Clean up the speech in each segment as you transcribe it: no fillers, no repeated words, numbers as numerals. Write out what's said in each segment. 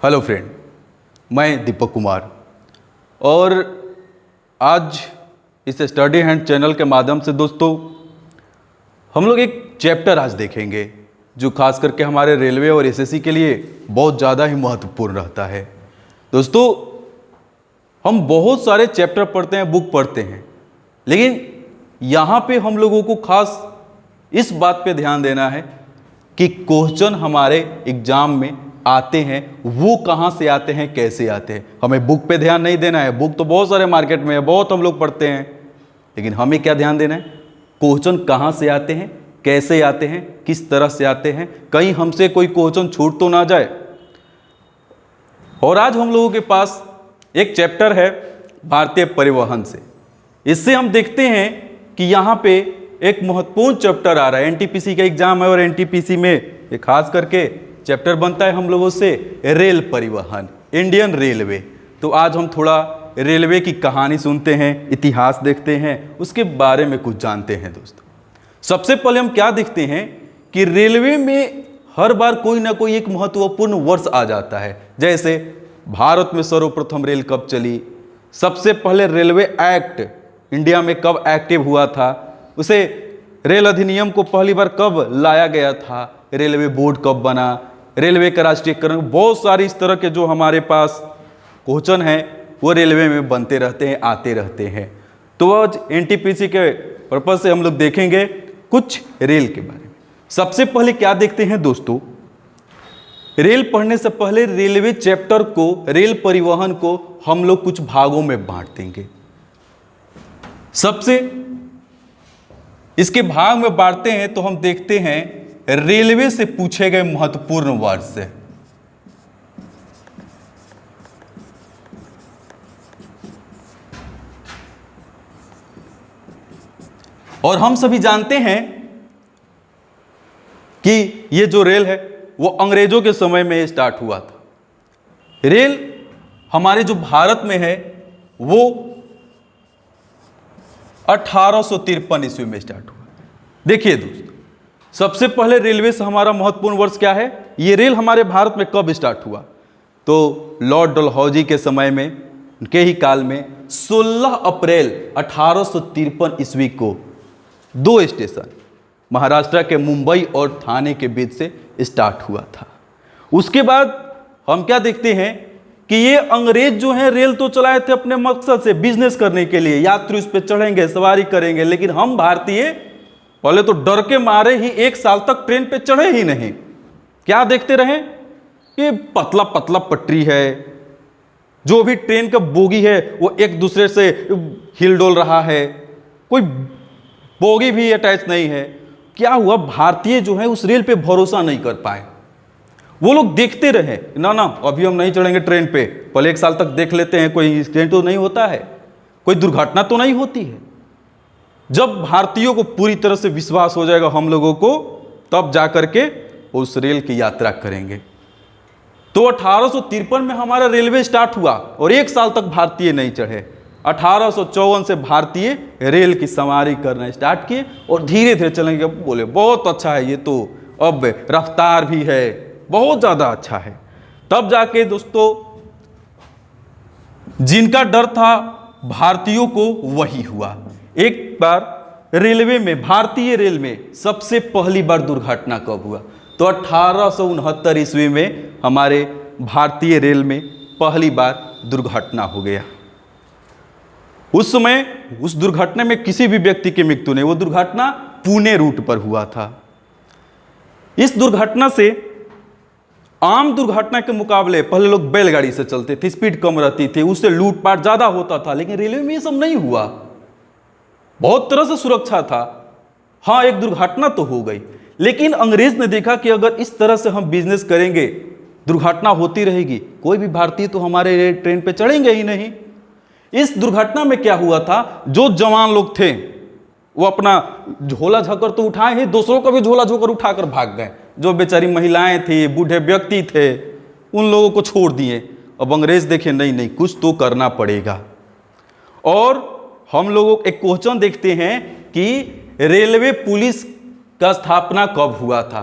Hello friend, मैं दीपक कुमार और आज इस स्टडी हैंड चैनल के माध्यम से दोस्तों हम लोग एक चैप्टर आज देखेंगे जो खास करके हमारे रेलवे और एसएससी के लिए बहुत ज़्यादा ही महत्वपूर्ण रहता है। दोस्तों हम बहुत सारे चैप्टर पढ़ते हैं, बुक पढ़ते हैं, लेकिन यहाँ पे हम लोगों को खास इस बात पे ध्यान देना है कि क्वेश्चन हमारे एग्जाम में आते हैं वो कहाँ से आते हैं, कैसे आते हैं। हमें बुक पे ध्यान नहीं देना है, बुक तो बहुत सारे मार्केट में है, बहुत हम लोग पढ़ते हैं, लेकिन हमें क्या ध्यान देना है, क्वेश्चन कहाँ से आते हैं, कैसे आते हैं, किस तरह से आते हैं, कहीं हमसे कोई क्वेश्चन छूट तो ना जाए। और आज हम लोगों के पास एक चैप्टर है भारतीय परिवहन से। इससे हम देखते हैं कि यहाँ पे एक महत्वपूर्ण चैप्टर आ रहा है। एनटीपीसी का एग्जाम है और एनटीपीसी में एक खास करके चैप्टर बनता है हम लोगों से रेल परिवहन, इंडियन रेलवे। तो आज हम थोड़ा रेलवे की कहानी सुनते हैं, इतिहास देखते हैं, उसके बारे में कुछ जानते हैं। दोस्तों सबसे पहले हम क्या देखते हैं कि रेलवे में हर बार कोई ना कोई एक महत्वपूर्ण वर्ष आ जाता है। जैसे भारत में सर्वप्रथम रेल कब चली, सबसे पहले रेलवे एक्ट इंडिया में कब एक्टिव हुआ था, उसे रेल अधिनियम को पहली बार कब लाया गया था, रेलवे बोर्ड कब बना, रेलवे का राष्ट्रीयकरण, बहुत सारी इस तरह के जो हमारे पास क्वेश्चन हैं वो रेलवे में बनते रहते हैं, आते रहते हैं। तो आज एनटीपीसी के पर्पज से हम लोग देखेंगे कुछ रेल के बारे में। सबसे पहले क्या देखते हैं दोस्तों, रेल पढ़ने से पहले रेलवे चैप्टर को, रेल परिवहन को हम लोग कुछ भागों में बांट देंगे। सबसे इसके भाग में बांटते हैं तो हम देखते हैं रेलवे से पूछे गए महत्वपूर्ण वर्ष से। और हम सभी जानते हैं कि ये जो रेल है वो अंग्रेजों के समय में स्टार्ट हुआ था। रेल हमारे जो भारत में है वो 1853 ईस्वी में स्टार्ट हुआ। देखिए दोस्तों, सबसे पहले रेलवे से हमारा महत्वपूर्ण वर्ष क्या है, ये रेल हमारे भारत में कब स्टार्ट हुआ। तो लॉर्ड डलहौजी के समय में, उनके ही काल में 16 अप्रैल 1853 ईस्वी को 2 स्टेशन महाराष्ट्र के मुंबई और ठाणे के बीच से स्टार्ट हुआ था। उसके बाद हम क्या देखते हैं कि ये अंग्रेज जो हैं रेल तो चलाए थे अपने मकसद से, बिजनेस करने के लिए, यात्री उस पर चढ़ेंगे, सवारी करेंगे, लेकिन हम भारतीय पहले तो डर के मारे ही 1 साल तक ट्रेन पे चढ़े ही नहीं। क्या देखते रहे, ये पतला पतला पटरी है, जो भी ट्रेन का बोगी है वो एक दूसरे से हिल डोल रहा है, कोई बोगी भी अटैच नहीं है। क्या हुआ, भारतीय जो है उस रेल पे भरोसा नहीं कर पाए। वो लोग देखते रहे, ना ना अभी हम नहीं चढ़ेंगे ट्रेन पे, पहले 1 साल तक देख लेते हैं, कोई एक्सीडेंट तो नहीं होता है, कोई दुर्घटना तो नहीं होती है। जब भारतीयों को पूरी तरह से विश्वास हो जाएगा हम लोगों को, तब जाकर के उस रेल की यात्रा करेंगे। तो 1853 में हमारा रेलवे स्टार्ट हुआ और 1 साल तक भारतीय नहीं चढ़े। 1854 से भारतीय रेल की सवारी करना स्टार्ट किए और धीरे धीरे चलेंगे। बोले बहुत अच्छा है, ये तो अब रफ्तार भी है, बहुत ज़्यादा अच्छा है। तब जाके दोस्तों जिनका डर था भारतीयों को वही हुआ। एक बार रेलवे में, भारतीय रेल में सबसे पहली बार दुर्घटना कब हुआ, तो 1869 ईस्वी में हमारे भारतीय रेल में पहली बार दुर्घटना हो गया। उस समय उस दुर्घटना में किसी भी व्यक्ति की मृत्यु नहीं, वो दुर्घटना पुणे रूट पर हुआ था। इस दुर्घटना से आम दुर्घटना के मुकाबले पहले लोग बैलगाड़ी से चलते थे, स्पीड कम रहती थी, उससे लूटपाट ज्यादा होता था, लेकिन रेलवे में ये सब नहीं हुआ, बहुत तरह से सुरक्षा था। हाँ एक दुर्घटना तो हो गई, लेकिन अंग्रेज ने देखा कि अगर इस तरह से हम बिजनेस करेंगे, दुर्घटना होती रहेगी, कोई भी भारतीय तो हमारे ट्रेन पे चढ़ेंगे ही नहीं। इस दुर्घटना में क्या हुआ था, जो जवान लोग थे वो अपना झोला झोकर तो उठाए ही, दूसरों का भी झोला झोकर उठाकर भाग गए। जो बेचारी महिलाएं थी, बूढ़े व्यक्ति थे, उन लोगों को छोड़ दिए। अब अंग्रेज देखे नहीं नहीं कुछ तो करना पड़ेगा। और हम लोग एक क्वेश्चन देखते हैं कि रेलवे पुलिस का स्थापना कब हुआ था।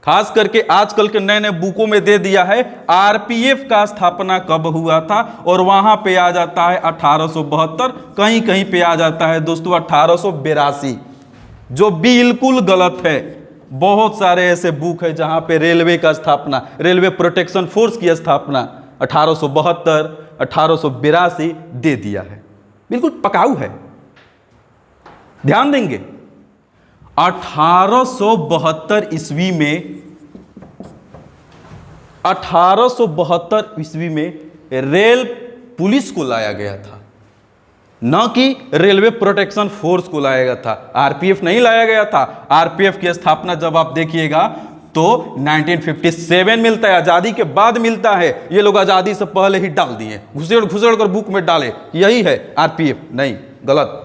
खास करके आजकल के नए नए बुकों में दे दिया है आरपीएफ का स्थापना कब हुआ था, और वहां पे आ जाता है 1872, कहीं कहीं पे आ जाता है दोस्तों 1882, जो बिल्कुल गलत है। बहुत सारे ऐसे बुक है जहां पे रेलवे का स्थापना, रेलवे प्रोटेक्शन फोर्स की स्थापना 1872, 1882 दे दिया है, बिल्कुल पकाऊ है। ध्यान देंगे 1872 ईस्वी में, 1872 ईस्वी में रेल पुलिस को लाया गया था, न कि रेलवे प्रोटेक्शन फोर्स को लाया गया था। आरपीएफ नहीं लाया गया था। आरपीएफ की स्थापना जब आप देखिएगा तो 1957 मिलता है, आजादी के बाद मिलता है। ये लोग आजादी से पहले ही डाल दिए, घुसेड़ घुसेड़ कर बुक में डाले, यही है आरपीएफ, नहीं, गलत।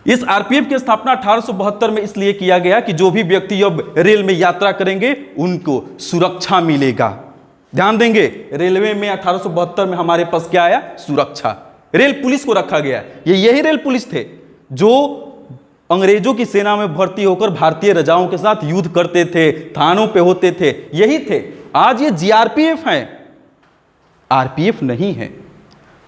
इस आरपीएफ की स्थापना 1872 में इसलिए किया गया कि जो भी व्यक्ति अब रेल में यात्रा करेंगे उनको सुरक्षा मिलेगा। ध्यान देंगे, रेलवे में 1872 में हमारे पास क्या आया? सुरक्षा। रेल पुलिस को रखा गया। यही रेल पुलिस थे जो अंग्रेजों की सेना में भर्ती होकर भारतीय राजाओं के साथ युद्ध करते थे, थानों पे होते थे, यही थे। आज ये जीआरपीएफ हैं, आरपीएफ नहीं है।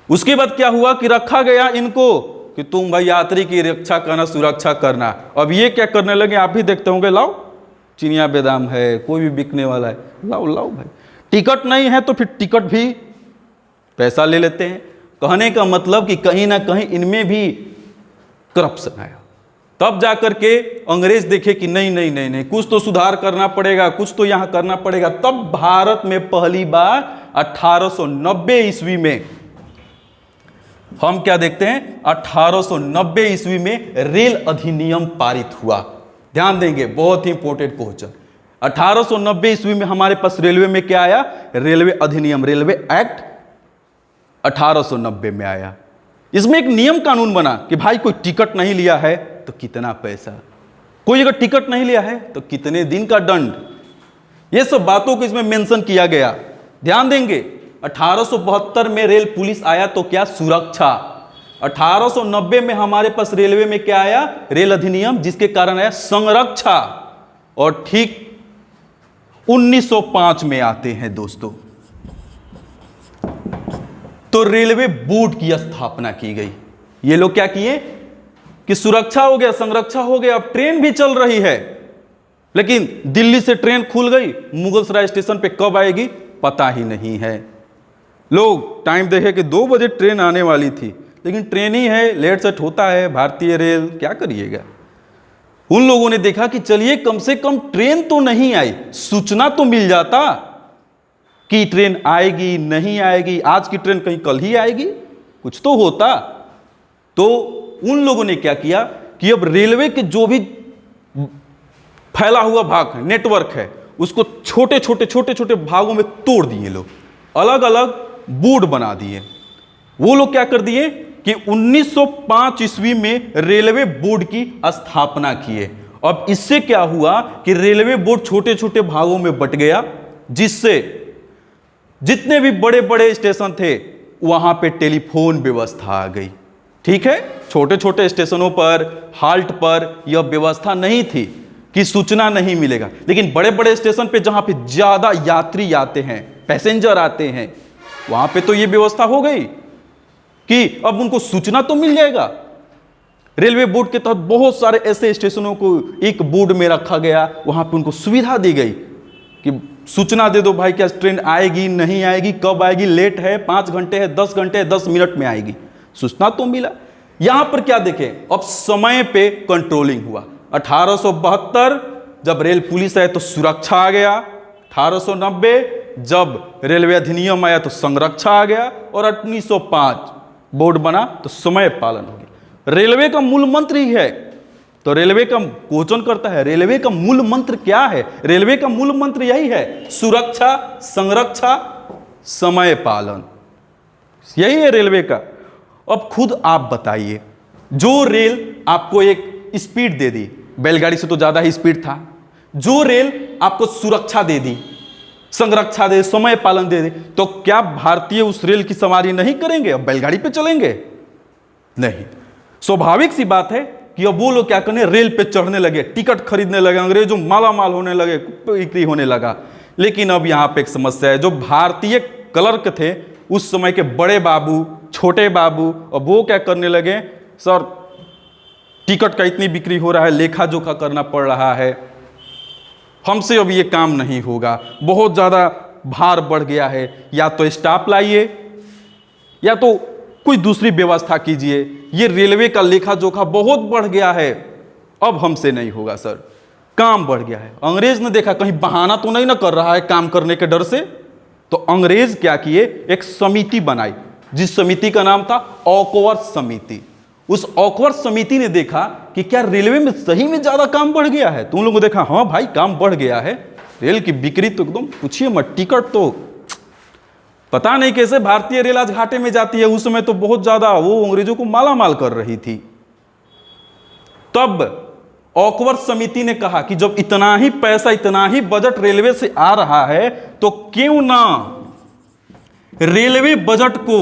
उसके बाद क्या हुआ कि रखा गया इनको कि तुम भाई यात्री की रक्षा करना, सुरक्षा करना। अब ये क्या करने लगे आप भी देखते होंगे, लाओ चिनिया बादाम है, कोई भी बिकने वाला है, लाओ लाओ भाई। टिकट नहीं है तो फिर टिकट भी पैसा ले लेते हैं। कहने का मतलब कि कहीं ना कहीं इनमें भी करप्शन आया। तब जाकर के अंग्रेज देखे कि नहीं नहीं नहीं नहीं, कुछ तो सुधार करना पड़ेगा, कुछ तो यहां करना पड़ेगा। तब भारत में पहली बार 1890 ईस्वी में हम क्या देखते हैं, 1890 ईस्वी में रेल अधिनियम पारित हुआ। ध्यान देंगे, बहुत ही इंपॉर्टेंट क्वेश्चन। 1890 ईस्वी में हमारे पास रेलवे में क्या आया? रेलवे अधिनियम, रेलवे एक्ट 1890 में आया। इसमें एक नियम कानून बना कि भाई कोई टिकट नहीं लिया है तो कितना पैसा, कोई अगर टिकट नहीं लिया है तो कितने दिन का दंड, ये सब बातों को इसमें मेंशन किया गया। ध्यान देंगे 1872 में रेल पुलिस आया तो क्या? सुरक्षा। 1890 में हमारे पास रेलवे में क्या आया? रेल अधिनियम, जिसके कारण आया संरक्षा। और ठीक 1905 में आते हैं दोस्तों, तो रेलवे बोर्ड की स्थापना की गई। ये लोग क्या किए कि सुरक्षा हो गया, संरक्षा हो गया, अब ट्रेन भी चल रही है। लेकिन दिल्ली से ट्रेन खुल गई, मुगलसराय स्टेशन पे कब आएगी पता ही नहीं है। लोग टाइम देखे कि 2 बजे ट्रेन आने वाली थी, लेकिन ट्रेन ही है, लेट सेट होता है भारतीय रेल, क्या करिएगा। उन लोगों ने देखा कि चलिए कम से कम ट्रेन तो नहीं आई, सूचना तो मिल जाता कि ट्रेन आएगी नहीं आएगी, आज की ट्रेन कहीं कल ही आएगी, कुछ तो होता। तो उन लोगों ने क्या किया कि अब रेलवे के जो भी फैला हुआ भाग है, नेटवर्क है, उसको छोटे छोटे छोटे छोटे भागों में तोड़ दिए लोग, अलग अलग बोर्ड बना दिए। वो लोग क्या कर दिए कि 1905 ईस्वी में रेलवे बोर्ड की स्थापना किए। अब इससे क्या हुआ कि रेलवे बोर्ड छोटे छोटे भागों में बट गया, जिससे जितने भी बड़े बड़े स्टेशन थे वहां पे टेलीफोन व्यवस्था आ गई। ठीक है, छोटे छोटे स्टेशनों पर, हाल्ट पर यह व्यवस्था नहीं थी कि सूचना नहीं मिलेगा, लेकिन बड़े बड़े स्टेशन पे जहां पे ज्यादा यात्री आते हैं, पैसेंजर आते हैं, वहां पे तो यह व्यवस्था हो गई कि अब उनको सूचना तो मिल जाएगा। रेलवे बोर्ड के तहत बहुत सारे ऐसे स्टेशनों को एक बोर्ड में रखा गया, वहां पे उनको सुविधा दी गई कि सूचना दे दो भाई, क्या ट्रेन आएगी नहीं आएगी, कब आएगी, लेट है, 5 घंटे है, 10 घंटे है, 10 मिनट में आएगी, सूचना तो मिला। यहां पर क्या देखें, अब समय पे कंट्रोलिंग हुआ। 1872 जब रेल पुलिस आए तो सुरक्षा आ गया, 1890 जब रेलवे अधिनियम आया तो संरक्षा आ गया, और 1905 बोर्ड बना तो समय पालन हो गया। रेलवे का मूल मंत्र ही है, तो रेलवे का क्वेश्चन करता है रेलवे का मूल मंत्र क्या है? रेलवे का मूल मंत्र यही है, सुरक्षा, संरक्षा, समय पालन, यही है रेलवे का। अब खुद आप बताइए, जो रेल आपको एक स्पीड दे दी, बैलगाड़ी से तो ज्यादा ही स्पीड था, जो रेल आपको सुरक्षा दे दी, संरक्षा दे, समय पालन दे दे, तो क्या भारतीय उस रेल की सवारी नहीं करेंगे, अब बैलगाड़ी पे चलेंगे? नहीं। स्वाभाविक सी बात है कि अब वो लोग क्या करने, रेल पे चढ़ने लगे, टिकट खरीदने लगे, अंग्रेजों माला माल होने लगे, बिक्री होने लगा। लेकिन अब यहाँ पे एक समस्या है, जो भारतीय क्लर्क थे उस समय के बड़े बाबू, छोटे बाबू, अब वो क्या करने लगे, सर टिकट का इतनी बिक्री हो रहा है, लेखा जोखा करना पड़ रहा है, हमसे अब ये काम नहीं होगा, बहुत ज़्यादा भार बढ़ गया है, या तो स्टाफ लाइए या तो कोई दूसरी व्यवस्था कीजिए, ये रेलवे का लेखा जोखा बहुत बढ़ गया है, अब हमसे नहीं होगा सर, काम बढ़ गया है। अंग्रेज ने देखा कहीं बहाना तो नहीं ना कर रहा है काम करने के डर से, तो अंग्रेज क्या किए, एक समिति बनाई, जिस समिति का नाम था ऑकवर्थ समिति। उस ऑकवर्थ समिति ने देखा कि क्या रेलवे में सही में ज्यादा काम बढ़ गया है, तो उन लोगों ने देखा हाँ भाई काम बढ़ गया है, रेल की बिक्री तो एकदम पूछिए मत, टिकट तो पता नहीं कैसे भारतीय रेल आज घाटे में जाती है, उस समय तो बहुत ज्यादा वो अंग्रेजों को माला माल कर रही थी। तब ऑकवर्थ समिति ने कहा कि जब इतना ही पैसा, इतना ही बजट रेलवे से आ रहा है, तो क्यों ना रेलवे बजट को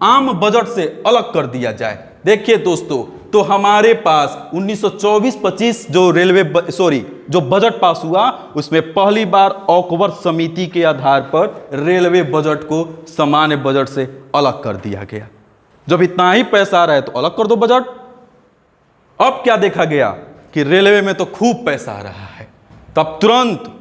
आम बजट से अलग कर दिया जाए। देखिए दोस्तों, तो हमारे पास 1924-25 जो जो बजट पास हुआ, उसमें पहली बार ऑकवर्थ समिति के आधार पर रेलवे बजट को सामान्य बजट से अलग कर दिया गया। जब इतना ही पैसा आ रहा है तो अलग कर दो बजट। अब क्या देखा गया कि रेलवे में तो खूब पैसा आ रहा है, तब तुरंत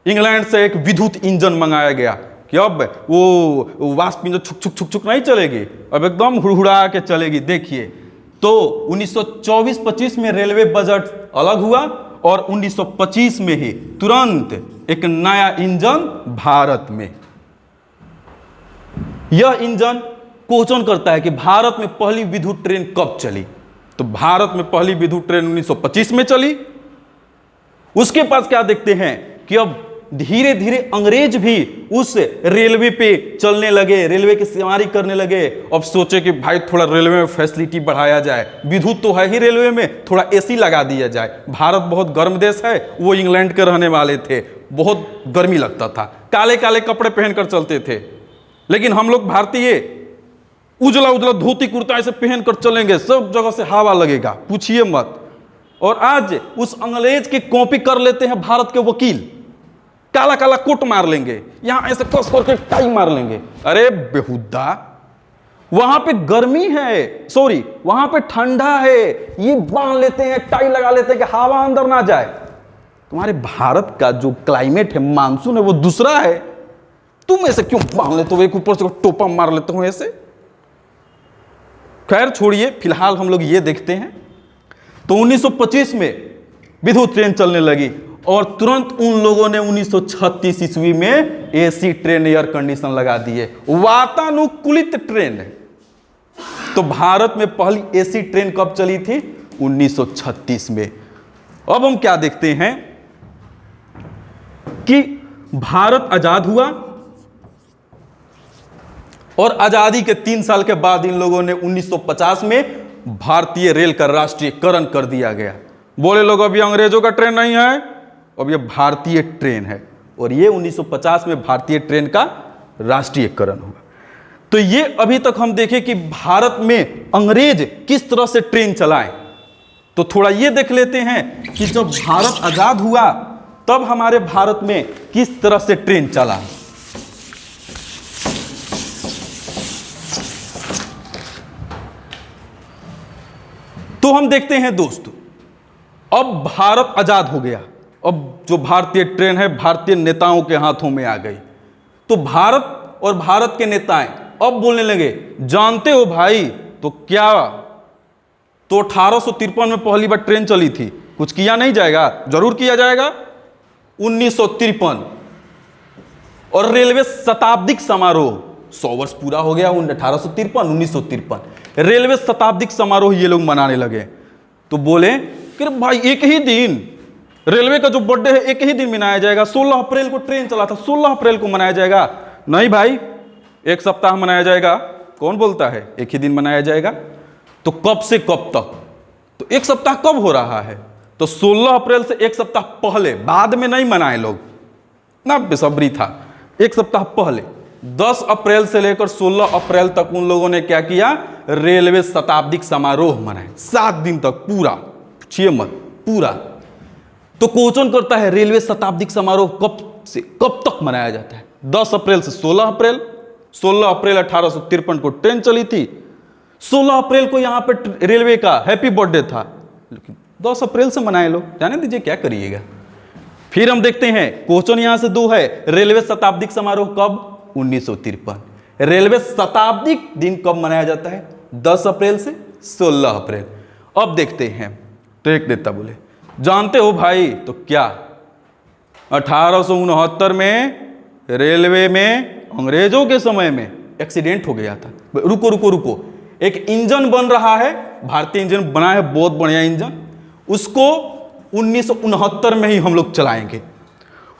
इंग्लैंड से एक विद्युत इंजन मंगाया गया कि अब वो वाष्प इंजन छुक छुक छुक छुक नहीं चलेगी, अब एकदम हुड़हुड़ा के चलेगी। देखिए, तो 1924-25 में रेलवे बजट अलग हुआ और 1925 में ही तुरंत एक नया इंजन भारत में। यह इंजन क्वेश्चन करता है कि भारत में पहली विद्युत ट्रेन कब चली, तो भारत में पहली विद्युत ट्रेन 1925 में चली। उसके पास क्या देखते हैं कि अब धीरे धीरे अंग्रेज भी उस रेलवे पे चलने लगे, रेलवे की सवारी करने लगे। अब सोचे कि भाई थोड़ा रेलवे में फैसिलिटी बढ़ाया जाए, विद्युत तो है ही रेलवे में, थोड़ा एसी लगा दिया जाए। भारत बहुत गर्म देश है, वो इंग्लैंड के रहने वाले थे, बहुत गर्मी लगता था, काले काले कपड़े पहनकर चलते थे। लेकिन हम लोग भारतीय उजला उजला धोती कुर्ता ऐसे पहनकर चलेंगे, सब जगह से हवा लगेगा, पूछिए मत। और आज उस अंग्रेज की कॉपी कर लेते हैं भारत के वकील, काला काला कोट मार लेंगे, यहां ऐसे कस करके टाई मार लेंगे। अरे बेहुदा, वहां पे गर्मी है, सॉरी वहां पे ठंडा है, ये बांध लेते हैं, टाई लगा लेते हैं कि हवा अंदर ना जाए। तुम्हारे भारत का जो क्लाइमेट है, मानसून है, वो दूसरा है, तुम ऐसे क्यों बांध लेते हो, एक ऊपर से टोपा मार लेते हो ऐसे। खैर छोड़िए, फिलहाल हम लोग ये देखते हैं। तो 1925 में विद्युत ट्रेन चलने लगी और तुरंत उन लोगों ने 1936 ईस्वी में एसी ट्रेन, एयर कंडीशन लगा दिए, वातानुकूलित ट्रेन। तो भारत में पहली एसी ट्रेन कब चली थी? 1936 में। अब हम क्या देखते हैं कि भारत आजाद हुआ और आजादी के 3 साल के बाद इन लोगों ने 1950 में भारतीय रेल का राष्ट्रीयकरण कर दिया गया। बोले लोग अभी अंग्रेजों का ट्रेन नहीं है, अब ये भारतीय ट्रेन है। और ये 1950 में भारतीय ट्रेन का राष्ट्रीयकरण हुआ। तो ये अभी तक हम देखें कि भारत में अंग्रेज किस तरह से ट्रेन चलाए, तो थोड़ा ये देख लेते हैं कि जब भारत आजाद हुआ तब हमारे भारत में किस तरह से ट्रेन चला। तो हम देखते हैं दोस्तों, अब भारत आजाद हो गया, अब जो भारतीय ट्रेन है भारतीय नेताओं के हाथों में आ गई। तो भारत और भारत के नेताएं अब बोलने लगे, जानते हो भाई, तो क्या तो 1853 में पहली बार ट्रेन चली थी, कुछ किया नहीं जाएगा? जरूर किया जाएगा। 1953 और रेलवे शताब्दिक समारोह, 100 वर्ष पूरा हो गया, 1853 1953 रेलवे शताब्दिक समारोह ये लोग मनाने लगे। तो बोले कि भाई एक ही दिन रेलवे का जो बर्थडे है एक ही दिन मनाया जाएगा, 16 अप्रैल को ट्रेन चला था, 16 अप्रैल को मनाया जाएगा। नहीं भाई, एक सप्ताह मनाया जाएगा। कौन बोलता है एक ही दिन मनाया जाएगा? तो कब से कब तक? तो एक सप्ताह कब हो रहा है? तो 16 अप्रैल से एक सप्ताह पहले, बाद में नहीं मनाए लोग ना, बेसब्री था। एक सप्ताह पहले 10 अप्रैल से लेकर 16 अप्रैल तक उन लोगों ने क्या किया, रेलवे शताब्दी समारोह मनाए 7 दिन तक पूरा, पूछिए मत, पूरा। तो क्वेश्चन करता है रेलवे शताब्दी समारोह कब से कब तक मनाया जाता है? 10 अप्रैल से 16 अप्रैल। 16 अप्रैल 1853 को ट्रेन चली थी, 16 अप्रैल को यहां पे रेलवे का हैप्पी बर्थडे था, लेकिन 10 अप्रैल से मनाए लोग, जाने दीजिए क्या करिएगा। फिर हम देखते हैं क्वेश्चन यहां से 2 है, रेलवे शताब्दी समारोह कब? 1953। रेलवे शताब्दी दिन कब मनाया जाता है? 10 अप्रैल से 16 अप्रैल। अब देखते हैं, तो एक नेता बोले जानते हो भाई तो क्या, 1869 में रेलवे में अंग्रेजों के समय में एक्सीडेंट हो गया था। रुको रुको रुको, एक इंजन बन रहा है, भारतीय इंजन बना है, बहुत बढ़िया इंजन, उसको 1969 में ही हम लोग चलाएंगे।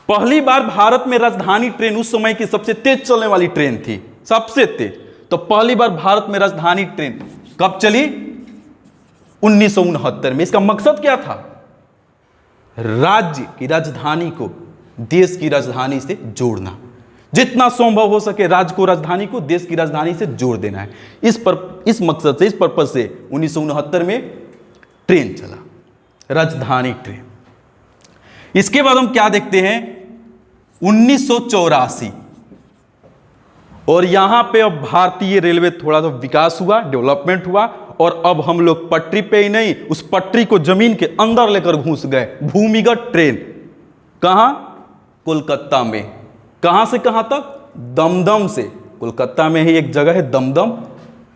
पहली बार भारत में राजधानी ट्रेन, उस समय की सबसे तेज चलने वाली ट्रेन थी, सबसे तेज। तो पहली बार भारत में राजधानी ट्रेन कब चली? 1969 में। इसका मकसद क्या था? राज्य की राजधानी को देश की राजधानी से जोड़ना, जितना संभव हो सके राज्य को, राजधानी को देश की राजधानी से जोड़ देना है। इस मकसद से, इस पर्पज से 1969 में ट्रेन चला, राजधानी ट्रेन। इसके बाद हम क्या देखते हैं, 1984, और यहां पे अब भारतीय रेलवे थोड़ा सा विकास हुआ, डेवलपमेंट हुआ, और अब हम लोग पटरी पे ही नहीं, उस पटरी को जमीन के अंदर लेकर घुस गए। भूमिगत ट्रेन कहां? कोलकाता में। कहां से कहां तक? दमदम से, कोलकाता में ही एक जगह है दमदम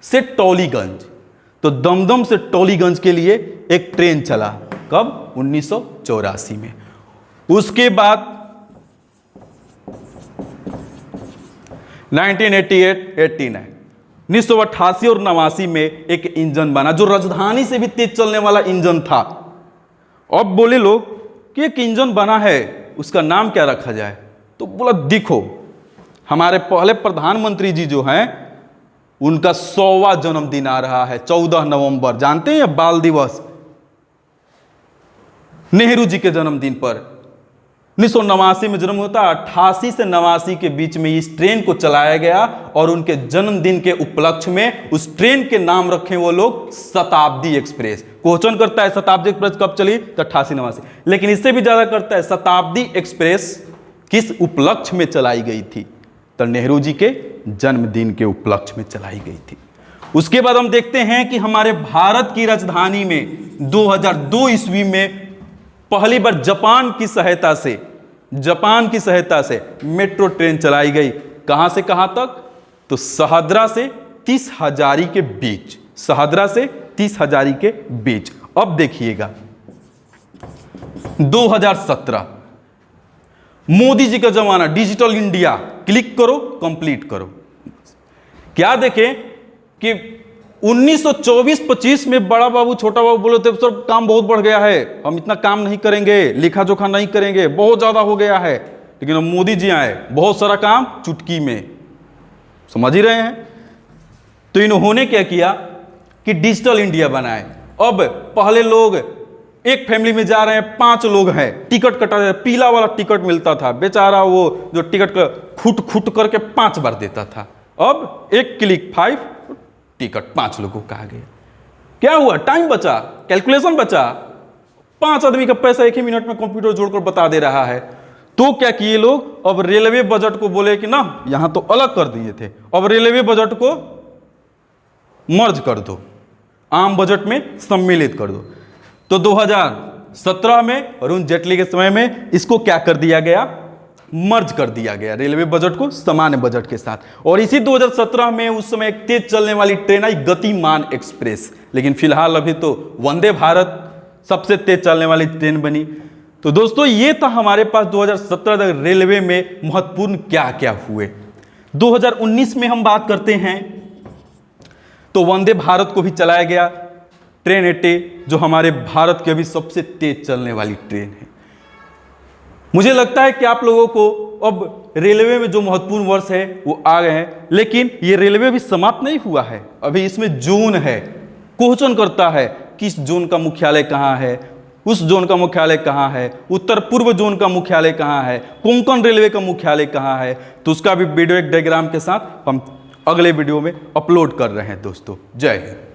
से टोलीगंज, तो दमदम से टोलीगंज के लिए एक ट्रेन चला। कब? 1984 में। उसके बाद 1988-89, 1988 और 89 में एक इंजन बना जो राजधानी से भी तेज चलने वाला इंजन था। अब बोले लोग कि एक इंजन बना है, उसका नाम क्या रखा जाए? तो बोला देखो, हमारे पहले प्रधानमंत्री जी जो हैं उनका 100वां जन्मदिन आ रहा है, 14 नवंबर, जानते हैं बाल दिवस, नेहरू जी के जन्मदिन पर 1989 में जन्म होता है। 88 से 89 के बीच में इस ट्रेन को चलाया गया, और उनके जन्मदिन के उपलक्ष्य में उस ट्रेन के नाम रखे वो लोग शताब्दी एक्सप्रेस। क्वेश्चन करता है शताब्दी एक्सप्रेस कब चली? तो 88-89। लेकिन इससे भी ज्यादा करता है शताब्दी एक्सप्रेस किस उपलक्ष्य में चलाई गई थी? तो नेहरू जी के जन्मदिन के उपलक्ष्य में चलाई गई थी। उसके बाद हम देखते हैं कि हमारे भारत की राजधानी में 2002 ईस्वी में पहली बार जापान की सहायता से मेट्रो ट्रेन चलाई गई। कहां से कहां तक? तो शहदरा से 30 हजारी के बीच, शहदरा से 30 हजारी के बीच। अब देखिएगा 2017, मोदी जी का जमाना, डिजिटल इंडिया, क्लिक करो, कंप्लीट करो। क्या देखें कि 1924-25 में बड़ा बाबू छोटा बाबू बोले थे सर काम बहुत बढ़ गया है, हम इतना काम नहीं करेंगे, लेखा जोखा नहीं करेंगे, बहुत ज्यादा हो गया है। लेकिन अब मोदी जी आए, बहुत सारा काम चुटकी में, समझ ही रहे हैं। तो इन्होंने क्या किया कि डिजिटल इंडिया बनाए। अब पहले लोग एक फैमिली में जा रहे हैं, 5 लोग हैं, टिकट कटा जाए, पीला वाला टिकट मिलता था, बेचारा वो जो टिकट खुट करके 5 बार देता था। अब एक क्लिक 5 टिकट 5 लोगों का आ गया। क्या हुआ? टाइम बचा, कैलकुलेशन बचा, 5 आदमी का पैसा एक ही मिनट में कंप्यूटर जोड़कर बता दे रहा है। तो क्या किए लोग, अब रेलवे बजट को बोले कि ना यहां तो अलग कर दिए थे, अब रेलवे बजट को मर्ज कर दो, आम बजट में सम्मिलित कर दो। तो 2017 में अरुण जेटली के समय में इसको क्या कर दिया गया? मर्ज कर दिया गया, रेलवे बजट को सामान्य बजट के साथ। और इसी 2017 में उस समय एक तेज चलने वाली ट्रेन आई, गतिमान एक्सप्रेस। लेकिन फिलहाल अभी तो वंदे भारत सबसे तेज चलने वाली ट्रेन बनी। तो दोस्तों ये था हमारे पास 2017 तक रेलवे में महत्वपूर्ण क्या क्या हुए। 2019 में हम बात करते हैं तो वंदे भारत को भी चलाया गया, ट्रेन 80, जो हमारे भारत की अभी सबसे तेज चलने वाली ट्रेन है। मुझे लगता है कि आप लोगों को अब रेलवे में जो महत्वपूर्ण वर्ष है वो आ गए हैं, लेकिन ये रेलवे भी समाप्त नहीं हुआ है, अभी इसमें जोन है। क्वेश्चन करता है किस जोन का मुख्यालय कहाँ है, उस जोन का मुख्यालय कहाँ है, उत्तर पूर्व जोन का मुख्यालय कहाँ है, कोंकण रेलवे का मुख्यालय कहाँ है, तो उसका भी वीडियो एक डायग्राम के साथ हम अगले वीडियो में अपलोड कर रहे हैं दोस्तों। जय हिंद।